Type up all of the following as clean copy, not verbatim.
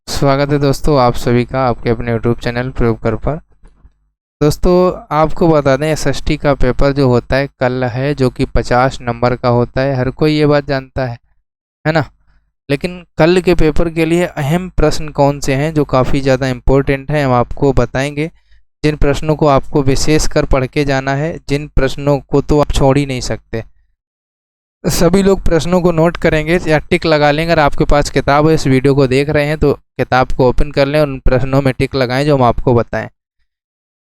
स्वागत है दोस्तों आप सभी का आपके अपने यूट्यूब चैनल प्रयोग कर पर। दोस्तों आपको बता दें एसएसटी का पेपर जो होता है कल है, जो कि 50 नंबर का होता है। हर कोई ये बात जानता है ना। लेकिन कल के पेपर के लिए अहम प्रश्न कौन से हैं जो काफ़ी ज़्यादा इम्पोर्टेंट हैं, हम आपको बताएंगे। जिन प्रश्नों को आपको विशेष कर पढ़ के जाना है, जिन प्रश्नों को तो आप छोड़ ही नहीं सकते। सभी लोग प्रश्नों को नोट करेंगे या टिक लगा लेंगे। अगर आपके पास किताब है, इस वीडियो को देख रहे हैं तो किताब को ओपन कर लें और उन प्रश्नों में टिक लगाएं जो हम आपको बताएं।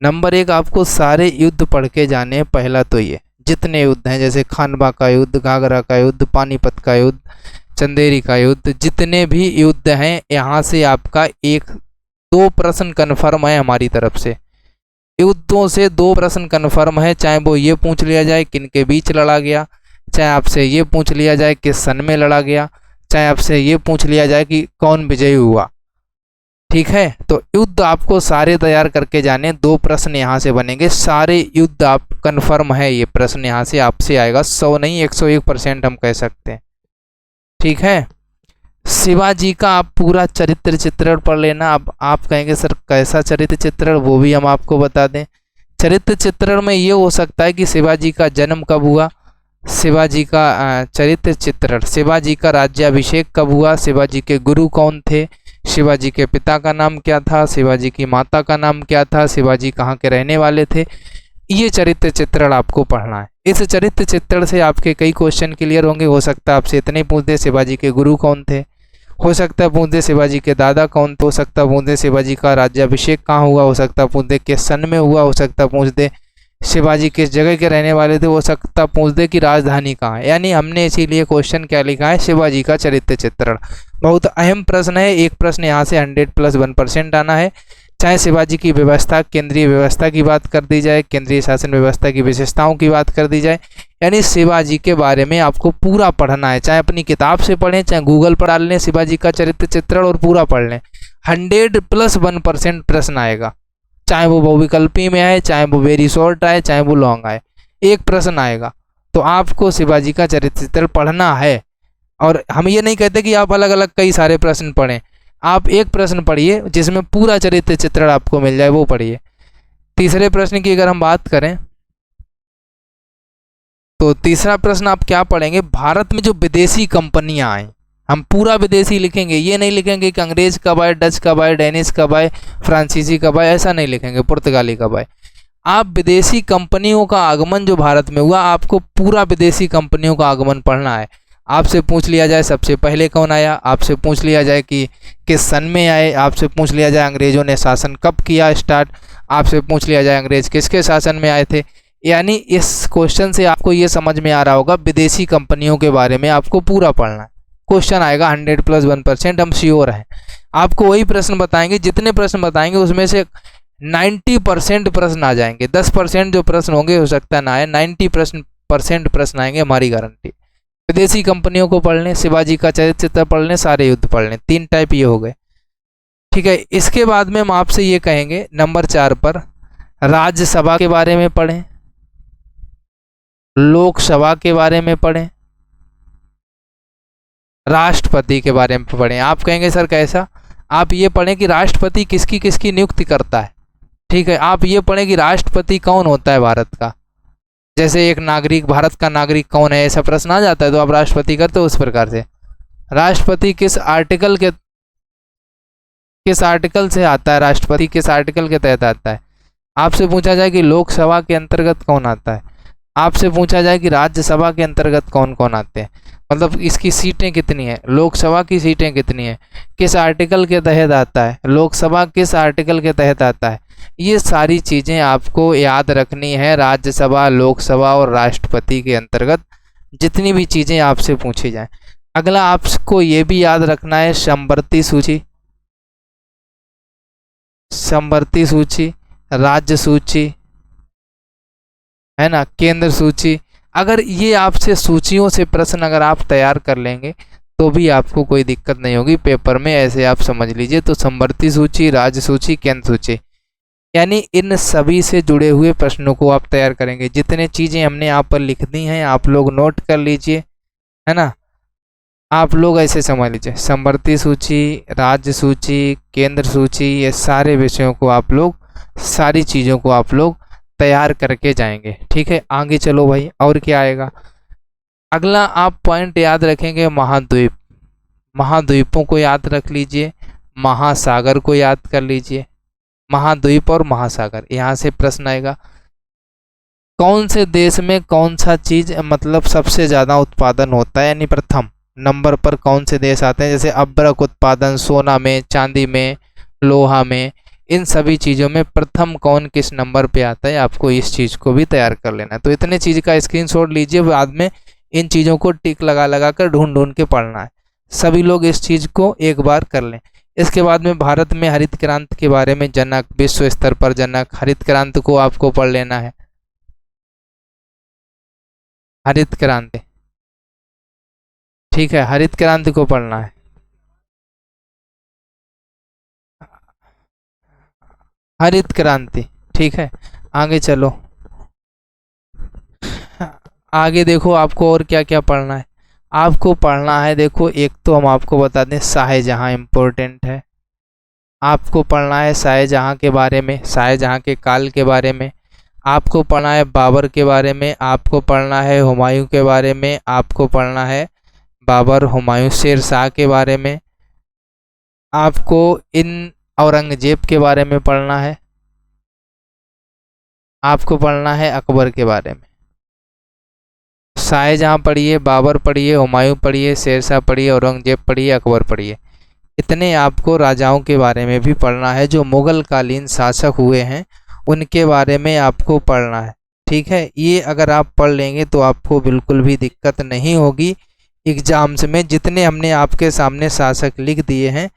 नंबर 1, आपको सारे युद्ध पढ़ के जाने हैं। पहला तो ये जितने युद्ध हैं, जैसे खानवा का युद्ध, घाघरा का युद्ध, पानीपत का युद्ध, चंदेरी का युद्ध, जितने भी युद्ध हैं यहाँ से आपका 1-2 प्रश्न कन्फर्म है हमारी तरफ से। युद्धों से 2 प्रश्न कन्फर्म है, चाहे वो ये पूछ लिया जाए किन के बीच लड़ा गया, चाहे आपसे ये पूछ लिया जाए किस सन में लड़ा गया, चाहे आपसे ये पूछ लिया जाए कि कौन विजयी हुआ। ठीक है, तो युद्ध आपको सारे तैयार करके जाने। 2 प्रश्न यहाँ से बनेंगे, सारे युद्ध आप कंफर्म है। ये प्रश्न यहाँ से आपसे आएगा, 100 नहीं 101% हम कह सकते हैं। ठीक है, शिवाजी का आप पूरा चरित्र चित्रण पढ़ लेना। अब आप कहेंगे सर कैसा चरित्र चित्रण, वो भी हम आपको बता दें। चरित्र चित्रण में ये हो सकता है कि शिवाजी का जन्म कब हुआ, शिवाजी का चरित्र चित्रण, शिवाजी का राज्याभिषेक कब हुआ, शिवाजी के गुरु कौन थे, शिवाजी के पिता का नाम क्या था, शिवाजी की माता का नाम क्या था, शिवाजी कहाँ के रहने वाले थे। ये चरित्र चित्रण आपको पढ़ना है। इस चरित्र चित्रण से आपके कई क्वेश्चन क्लियर होंगे। हो सकता है आपसे इतने पूछ दे शिवाजी के गुरु कौन थे, हो सकता है पूछ दे शिवाजी के दादा कौन थे, हो सकता है पूछ दे शिवाजी का राज्याभिषेक कहाँ हुआ, हो सकता है पूछ दे किस सन में हुआ, हो सकता है पूछ दे शिवाजी किस जगह के रहने वाले थे, हो सकता पूछ दे कि राजधानी कहाँ है। यानी हमने इसीलिए क्वेश्चन क्या लिखा है, शिवाजी का चरित्र चित्रण। बहुत अहम प्रश्न है। एक प्रश्न यहाँ से 100+1% आना है। चाहे शिवाजी की व्यवस्था, केंद्रीय व्यवस्था की बात कर दी जाए, केंद्रीय शासन व्यवस्था की विशेषताओं की बात कर दी जाए, यानी शिवाजी के बारे में आपको पूरा पढ़ना है। चाहे अपनी किताब से पढ़ें, चाहे गूगल पर डाल लें शिवाजी का चरित्र चित्रण और पूरा पढ़ लें। 100+1% प्रश्न आएगा, चाहे वो बहुविकल्पी में आए, चाहे वो वेरी शॉर्ट आए, चाहे वो लॉन्ग आए, एक प्रश्न आएगा। तो आपको शिवाजी का चरित्र चित्रण पढ़ना है। और हम ये नहीं कहते कि आप अलग अलग कई सारे प्रश्न पढ़ें, आप एक प्रश्न पढ़िए जिसमें पूरा चरित्र चित्रण आपको मिल जाए, वो पढ़िए। तीसरे प्रश्न की अगर हम बात करें तो तीसरा प्रश्न आप क्या पढ़ेंगे, भारत में जो विदेशी कंपनियां आई, हम पूरा विदेशी लिखेंगे। ये नहीं लिखेंगे कि अंग्रेज कब आए, डच कब आए, डेनिश कब आए, फ्रांसीसी कब आए, ऐसा नहीं लिखेंगे, पुर्तगाली कब आए। आप विदेशी कंपनियों का आगमन जो भारत में हुआ, आपको पूरा विदेशी कंपनियों का आगमन पढ़ना है। आपसे पूछ लिया जाए सबसे पहले कौन आया, आपसे पूछ लिया जाए कि किस सन में आए, आपसे पूछ लिया जाए अंग्रेजों ने शासन कब किया स्टार्ट, आपसे पूछ लिया जाए अंग्रेज किसके शासन में आए थे। यानी इस क्वेश्चन से आपको ये समझ में आ रहा होगा, विदेशी कंपनियों के बारे में आपको पूरा पढ़ना है। क्वेश्चन आएगा 100+1%, हम श्योर हैं। आपको वही प्रश्न बताएंगे, जितने प्रश्न बताएंगे उसमें से 90% प्रश्न आ जाएंगे। 10% जो प्रश्न होंगे हो सकता है ना आए, 90% प्रश्न आएंगे, हमारी गारंटी। विदेशी कंपनियों को पढ़ लें, शिवाजी का चरित्र पढ़ लें, सारे युद्ध पढ़ लें। 3 टाइप ये हो गए। ठीक है, इसके बाद में हम आपसे ये कहेंगे नंबर 4 पर राज्यसभा के बारे में पढ़ें, लोकसभा के बारे में पढ़ें, राष्ट्रपति के बारे में पढ़ें। आप कहेंगे सर कैसा, आप ये पढ़ें कि राष्ट्रपति किसकी किसकी नियुक्ति करता है। ठीक है, आप ये पढ़ें कि राष्ट्रपति कौन होता है भारत का। जैसे एक नागरिक, भारत का नागरिक कौन है, ऐसा प्रश्न आ जाता है तो आप राष्ट्रपति करते हो। उस प्रकार से राष्ट्रपति किस आर्टिकल से आता है, राष्ट्रपति किस आर्टिकल के तहत आता है। आपसे पूछा जाए कि लोकसभा के अंतर्गत कौन आता है, आपसे पूछा जाए कि राज्यसभा के अंतर्गत कौन कौन आते हैं, मतलब इसकी सीटें कितनी हैं, लोकसभा की सीटें कितनी हैं, किस आर्टिकल के तहत आता है, लोकसभा किस आर्टिकल के तहत आता है। ये सारी चीज़ें आपको याद रखनी है। राज्यसभा, लोकसभा और राष्ट्रपति के अंतर्गत जितनी भी चीज़ें आपसे पूछी जाएं। अगला आपको ये भी याद रखना है समवर्ती सूची, समवर्ती सूची, राज्य सूची, है ना, केंद्र सूची। अगर ये आपसे सूचियों से प्रश्न अगर आप तैयार कर लेंगे तो भी आपको कोई दिक्कत नहीं होगी पेपर में, ऐसे आप समझ लीजिए। तो समवर्ती सूची, राज्य सूची, केंद्र सूची, यानी इन सभी से जुड़े हुए प्रश्नों को आप तैयार करेंगे। जितने चीज़ें हमने यहाँ पर लिख दी हैं आप लोग नोट कर लीजिए, है ना। आप लोग ऐसे समझ लीजिए, समवर्ती सूची, राज्य सूची, केंद्र सूची, ये सारे विषयों को आप लोग, सारी चीज़ों को आप लोग तैयार करके जाएंगे। ठीक है, आगे चलो भाई, और क्या आएगा। अगला आप पॉइंट याद रखेंगे, महाद्वीप। महाद्वीपों को याद रख लीजिए, महासागर को याद कर लीजिए। महाद्वीप और महासागर, यहाँ से प्रश्न आएगा, कौन से देश में कौन सा चीज मतलब सबसे ज्यादा उत्पादन होता है, यानी प्रथम नंबर पर कौन से देश आते हैं। जैसे अभ्रक उत्पादन सोना में, चांदी में, लोहा में, इन सभी चीज़ों में प्रथम कौन किस नंबर पे आता है, आपको इस चीज़ को भी तैयार कर लेना है। तो इतने चीज़ का स्क्रीनशॉट लीजिए, बाद में इन चीज़ों को टिक लगा लगा कर ढूंढ ढूंढ के पढ़ना है। सभी लोग इस चीज़ को एक बार कर लें। इसके बाद में भारत में हरित क्रांति के बारे में, जनक, विश्व स्तर पर जनक, हरित क्रांति को आपको पढ़ लेना है। हरित क्रांति, ठीक है, हरित क्रांति को पढ़ना है। हरित क्रांति, ठीक है, आगे चलो। आगे देखो आपको और क्या क्या पढ़ना है। आपको पढ़ना है, देखो एक तो हम आपको बता दें, शाहजहां इम्पोर्टेंट है। आपको पढ़ना है शाहजहां के बारे में, शाहजहां के काल के बारे में। आपको पढ़ना है बाबर के बारे में। आपको पढ़ना है हुमायूं के बारे में। आपको पढ़ना है बाबर, हुमायूं, शेर शाह के बारे में। आपको इन औरंगजेब के बारे में पढ़ना है। आपको पढ़ना है अकबर के बारे में। शाहजहां पढ़िए, बाबर पढ़िए, हुमायूं पढ़िए, शेर शाह पढ़िए, औरंगजेब पढ़िए, अकबर पढ़िए। इतने आपको राजाओं के बारे में भी पढ़ना है, जो मुगल कालीन शासक हुए हैं उनके बारे में आपको पढ़ना है। ठीक है, ये अगर आप पढ़ लेंगे तो आपको बिल्कुल भी दिक्कत नहीं होगी एग्जाम्स में। जितने हमने आपके सामने शासक लिख दिए हैं,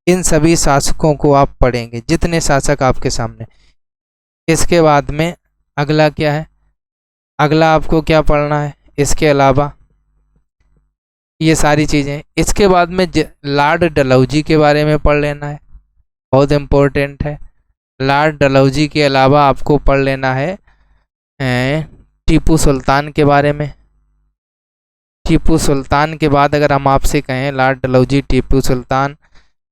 इन सभी शासकों को आप पढ़ेंगे, जितने शासक आपके सामने। इसके बाद में अगला क्या है, अगला आपको क्या पढ़ना है इसके अलावा, ये सारी चीज़ें। इसके बाद में लॉर्ड डलहौजी के बारे में पढ़ लेना है, बहुत इम्पोर्टेंट है। लॉर्ड डलहौजी के अलावा आपको पढ़ लेना है टीपू सुल्तान के बारे में। टीपू सुल्तान के बाद अगर हम आपसे कहें Lord Dalhousie, Tipu Sultan,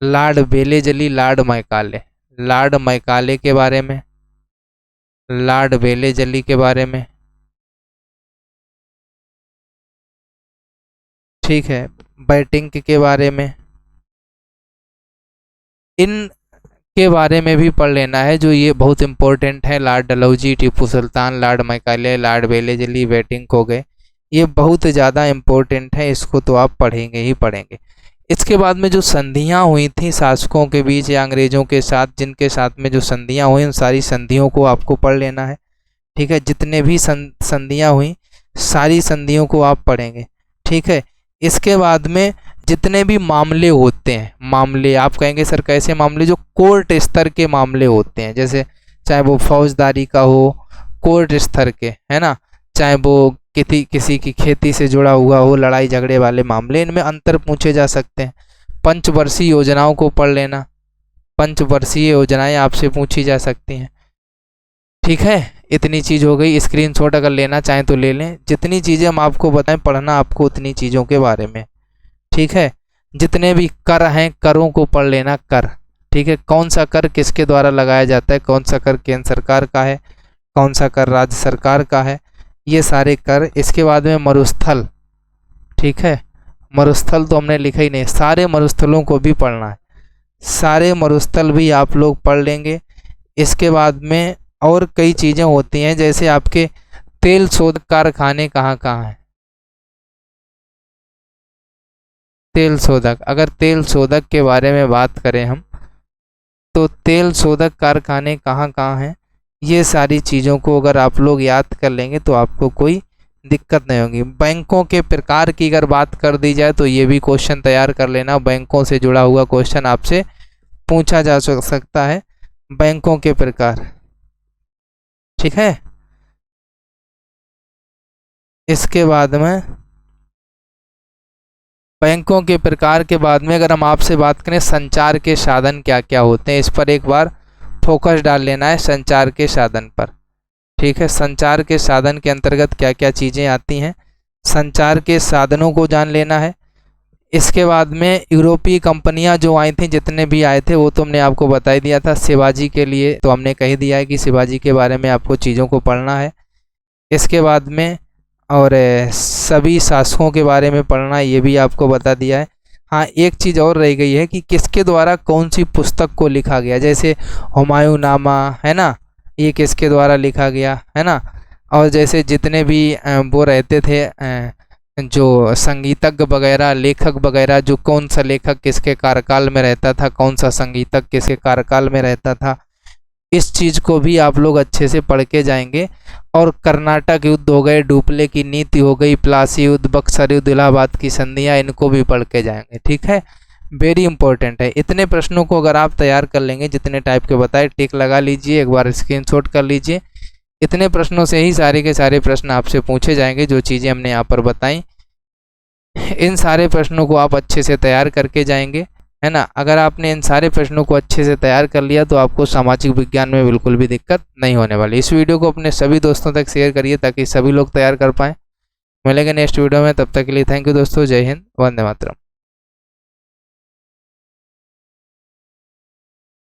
Lord Wellesley, Lord Macaulay, Lord Macaulay के बारे में, लॉर्ड बेलेजली के बारे में, ठीक है, बैटिंक के बारे में, इन के बारे में भी पढ़ लेना है, जो ये बहुत इंपॉर्टेंट है। Lord Dalhousie, Tipu Sultan, Lord Macaulay, Lord बेलेजली, बैटिंक हो गए, ये बहुत ज़्यादा इम्पोर्टेंट है, इसको तो आप पढ़ेंगे ही पढ़ेंगे। इसके बाद में जो संधियाँ हुई थी शासकों के बीच या अंग्रेज़ों के साथ, जिनके साथ में जो संधियाँ हुई, उन सारी संधियों को आपको पढ़ लेना है। ठीक है, जितने भी संधियाँ हुई, सारी संधियों को आप पढ़ेंगे। ठीक है, इसके बाद में जितने भी मामले होते हैं, मामले आप कहेंगे सर कैसे मामले, जो कोर्ट स्तर के मामले होते हैं, जैसे चाहे वो फौजदारी का हो, कोर्ट स्तर के, है ना, चाहे वो किसी की खेती से जुड़ा हुआ हो, लड़ाई झगड़े वाले मामले, इनमें अंतर पूछे जा सकते हैं। पंचवर्षीय योजनाओं को पढ़ लेना, पंचवर्षीय योजनाएं आपसे पूछी जा सकती हैं। ठीक है, इतनी चीज़ हो गई। स्क्रीनशॉट अगर लेना चाहें तो ले लें, जितनी चीज़ें हम आपको बताएं पढ़ना आपको उतनी चीज़ों के बारे में। ठीक है, जितने भी कर हैं, करों को पढ़ लेना, कर। ठीक है, कौन सा कर किसके द्वारा लगाया जाता है, कौन सा कर केंद्र सरकार का है, कौन सा कर राज्य सरकार का है, ये सारे कर। इसके बाद में मरुस्थल, ठीक है, मरुस्थल तो हमने लिखा ही नहीं, सारे मरुस्थलों को भी पढ़ना है, सारे मरुस्थल भी आप लोग पढ़ लेंगे। इसके बाद में और कई चीज़ें होती हैं, जैसे आपके तेल शोधक कारखाने कहाँ कहाँ हैं, तेल शोधक, अगर तेल शोधक के बारे में बात करें हम, तो तेल शोधक कारखाने कहाँ कहाँ हैं, ये सारी चीज़ों को अगर आप लोग याद कर लेंगे तो आपको कोई दिक्कत नहीं होगी। बैंकों के प्रकार की अगर बात कर दी जाए तो ये भी क्वेश्चन तैयार कर लेना, बैंकों से जुड़ा हुआ क्वेश्चन आपसे पूछा जा सकता है, बैंकों के प्रकार। ठीक है, इसके बाद में बैंकों के प्रकार के बाद में अगर हम आपसे बात करें संचार के साधन क्या क्या होते हैं, इस पर एक बार फोकस डाल लेना है, संचार के साधन पर। ठीक है, संचार के साधन के अंतर्गत क्या क्या चीज़ें आती हैं, संचार के साधनों को जान लेना है। इसके बाद में यूरोपीय कंपनियां जो आई थी, जितने भी आए थे वो तो हमने आपको बता ही दिया था। शिवाजी के लिए तो हमने कह दिया है कि शिवाजी के बारे में आपको चीज़ों को पढ़ना है। इसके बाद में और सभी शासकों के बारे में पढ़ना, ये भी आपको बता दिया है। हाँ, एक चीज़ और रह गई है कि किसके द्वारा कौन सी पुस्तक को लिखा गया, जैसे हुमायूं नामा है ना, ये किसके द्वारा लिखा गया है ना। और जैसे जितने भी वो रहते थे जो संगीतज्ञ वगैरह, लेखक वगैरह, जो कौन सा लेखक किसके कार्यकाल में रहता था, कौन सा संगीतज्ञ किसके कार्यकाल में रहता था, इस चीज़ को भी आप लोग अच्छे से पढ़ के जाएंगे। और कर्नाटक युद्ध हो गए, डुप्ले की नीति हो गई, प्लासी युद्ध, बक्सर युद्ध, इलाहाबाद की संधियाँ, इनको भी पढ़ के जाएंगे। ठीक है, वेरी इंपॉर्टेंट है। इतने प्रश्नों को अगर आप तैयार कर लेंगे, जितने टाइप के बताए, टिक लगा लीजिए, एक बार स्क्रीनशॉट कर लीजिए। इतने प्रश्नों से ही सारे के सारे प्रश्न आपसे पूछे जाएंगे, जो चीज़ें हमने यहाँ पर बताई। इन सारे प्रश्नों को आप अच्छे से तैयार करके जाएंगे, है ना। अगर आपने इन सारे प्रश्नों को अच्छे से तैयार कर लिया तो आपको सामाजिक विज्ञान में बिल्कुल भी दिक्कत नहीं होने वाली। इस वीडियो को अपने सभी दोस्तों तक शेयर करिए ताकि सभी लोग तैयार कर पाएँ। मिलेंगे नेक्स्ट वीडियो में, तब तक के लिए थैंक यू दोस्तों। जय हिंद, वंदे मातरम।